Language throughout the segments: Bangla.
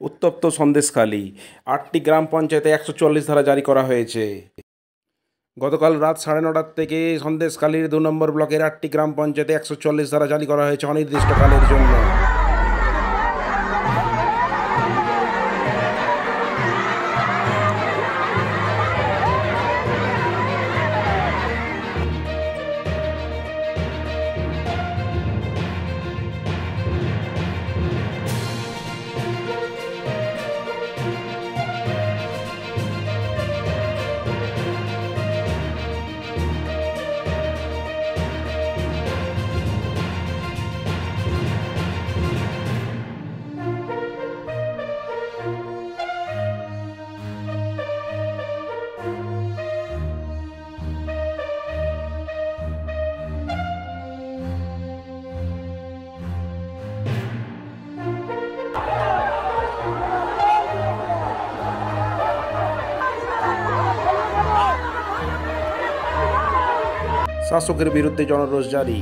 উত্তপ্ত সন্দেশখালী, ৮টি গ্রাম পঞ্চায়েতে ১৪০ ধারা জারি করা হয়েছে। গতকাল রাত ৯:৩০ থেকে সন্দেশখালীর ২ নম্বর ব্লকের ৮টি গ্রাম পঞ্চায়েতে ১৪০ ধারা জারি করা হয়েছে অনির্দিষ্টকালের জন্য। শাসকের বিরুদ্ধে জনরোষ জারি।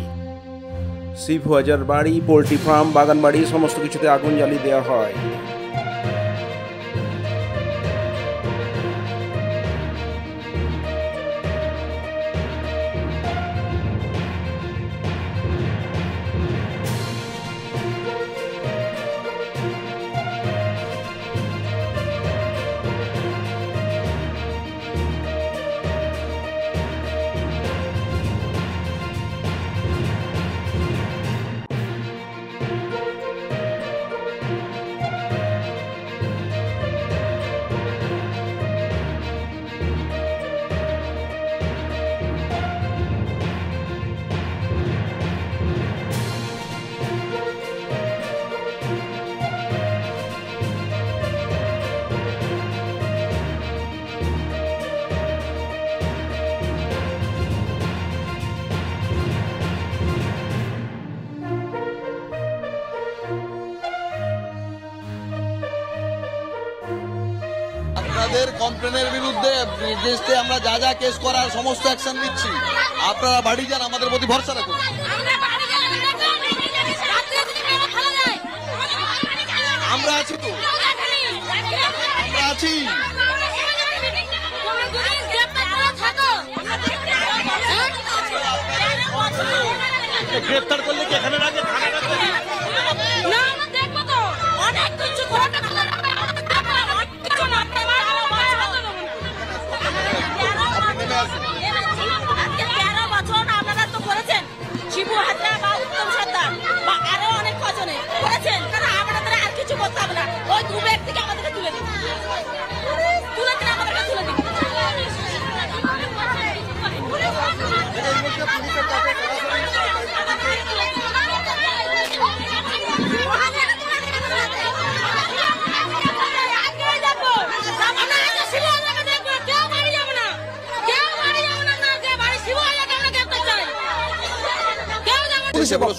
শিববাজার বাড়ি, পোল্ট্রি ফার্ম, বাগান বাড়ি সমস্ত কিছুতে আগুন জ্বালিয়ে দেওয়া হয়। আপনাদের কমপ্লেনের বিরুদ্ধে নির্দেশে আমরা যা যা কেস করার সমস্ত অ্যাকশন নিচ্ছি। আপনারা বাড়ি যান, আমাদের প্রতি ভরসা রাখুন। আমরা আছি তো, আমরা আছি। গ্রেপ্তার করলে কি এখানে রাখবে?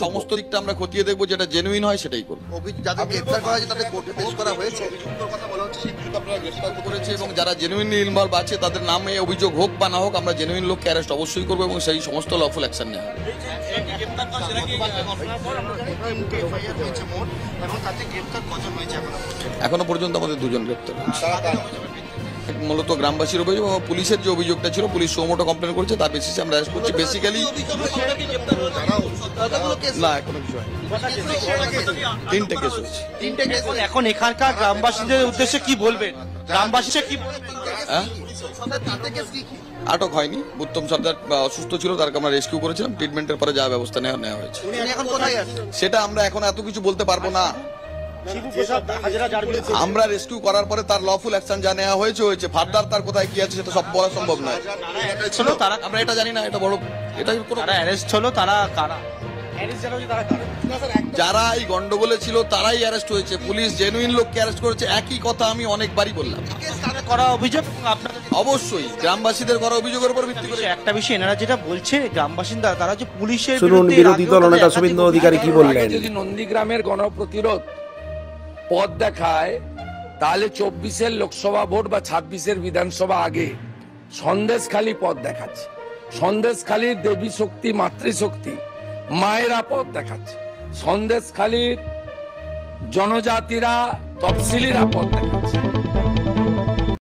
সমস্ত দিকটা আমরা খতিয়ে দেখবো, যেটা জেনুইন হয় সেটাই করবো। যাদের গ্রেফতার করা হয়েছে তাদের কোর্টে পেশ করা হয়েছে, এবং যারা জেনুইনলি ইনভলভ আছে তাদের নামে অভিযোগ হোক বা না হোক, আমরা জেনুইন লোককে অ্যারেস্ট অবশ্যই করবো এবং সেই সমস্ত লফুল অ্যাকশন নেওয়া হবে। এখনো পর্যন্ত আমাদের 2 জন গ্রেফতার হয়েছে। মূলত গ্রামবাসীর অভিযোগ এবং পুলিশের যে অভিযোগটা ছিল, পুলিশ সোমোটো কমপ্লেন করেছে, তার বেসিসে আমরা অ্যারেস্ট করছি। বেসিক্যালি না, এখনো কিছু হয়নি। 3টে কেস হয়েছে। এখন এখানকার গ্রামবাসীদের উদ্দেশ্যে কি বলবেন? গ্রামবাসীরা কি আটক হয়নি। উত্তম সর্দার অসুস্থ ছিল, তারকে আমরা রেস্কিউ করেছিলাম। ট্রিটমেন্টের পরে যা ব্যবস্থা নেওয়া হয়েছে সেটা আমরা এখন এত কিছু বলতে পারবো না। আমরা রেস্কিউ করার পরে তার লফুল অ্যাকশন যা নেওয়া হয়েছে, ফার্দার তার কোথায় কি আছে সেটা সব বলা সম্ভব নয়। আমরা এটা জানি না, এটা বড়, এটা অ্যারেস্ট হলো তারা কারা? যারা এই গন্ডগোলে ছিল তারাই অ্যারেস্ট হয়েছে। পুলিশ জেনুইন লোককে অ্যারেস্ট করেছে। একই কথা আমি অনেকবারই বললাম। করা অভিযোগ অবশ্যই গ্রামবাসীদের করা অভিযোগের উপর ভিত্তি করে। একটা বিষয় এনারা যেটা বলছে, গ্রামবাসিন্দা তারা যে পুলিশের বিরোধী দলনেতা শুভেন্দু অধিকারী কি বললেন? যদি নন্দীগ্রামের গণপ্রতিরোধ পথ দেখায়, তাহলে 24-এর লোকসভা ভোট বা 26-এর বিধানসভা আগে সন্দেশখালী পথ দেখাচ্ছে। সন্দেশখালীর দেবী শক্তি, মাতৃশক্তি, মায়েরা পথ দেখাচ্ছে। সন্দেশখালীর জনজাতিরা, তফসিলিরা পথ দেখাচ্ছে।